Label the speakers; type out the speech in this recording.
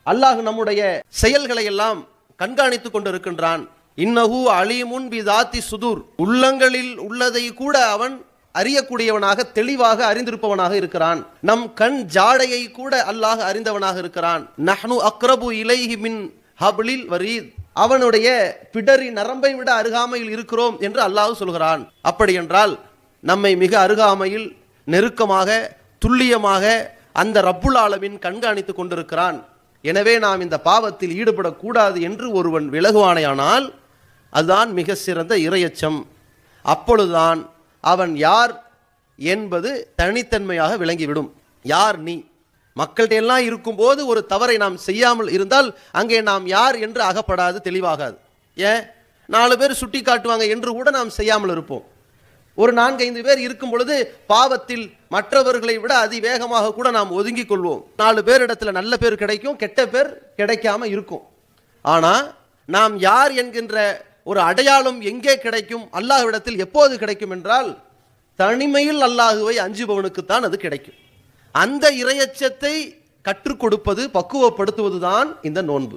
Speaker 1: அல்லாஹ் நம்முடைய செயல்களை எல்லாம் கண்காணித்துக் கொண்டிருக்கின்றான். இன்னஹு அலீமுன் பிதாத்தி சுதூர், உள்ளங்களில் உள்ளதை கூட அவன் அறியக்கூடியவனாக, தெளிவாக அறிந்திருப்பவனாக இருக்கிறான். நம் கண் ஜாடையை கூட அல்லாஹ் அறிந்தவனாக இருக்கிறான். நஹ்னு அக்ரபு இலைஹி மின் ஹப்லில் வரீத், அவனுடைய பிடரி நரம்பை விட அருகாமையில் இருக்கிறோம் என்று அல்லாஹ் சொல்கிறான். அப்படி என்றால் நம்மை மிக அருகாமையில், நெருக்கமாக, துல்லியமாக அந்த ரப்புல் ஆலமீன் கண்காணித்துக் கொண்டிருக்கிறான். எனவே நாம் இந்த பாவத்தில் ஈடுபடக்கூடாது என்று ஒருவன் விலகுவானையானால் அதுதான் மிக சிறந்த இறையச்சம். அப்பொழுதுதான் அவன் யார் என்பது தனித்தன்மையாக விளங்கிவிடும். யார் நீ? மக்கள்கிட்ட எல்லாம் இருக்கும்போது ஒரு தவறை நாம் செய்யாமல் இருந்தால் அங்கே நாம் யார் என்று அகப்படாது, தெளிவாகாது. ஏன்? 4 பேர் சுட்டி காட்டுவாங்க என்று கூட நாம் செய்யாமல் இருப்போம். ஒரு 4-5 பேர் இருக்கும் பொழுது பாவத்தில் மற்றவர்களை விட அதிவேகமாக கூட நாம் ஒதுங்கிக் கொள்வோம். 4 பேர் இடத்துல நல்ல பேர் கிடைக்கும், கெட்ட பேர் கிடைக்காம இருக்கும். ஆனால் நாம் யார் என்கின்ற ஒரு அடையாளம் எங்கே கிடைக்கும்? அல்லாஹ்விடத்தில் எப்போது கிடைக்கும் என்றால் தனிமையில் அல்லாஹுவை அஞ்சுபவனுக்குத்தான் அது கிடைக்கும். அந்த இறையச்சத்தை கற்றுக் கொடுப்பது, பக்குவப்படுத்துவதுதான் இந்த நோன்பு.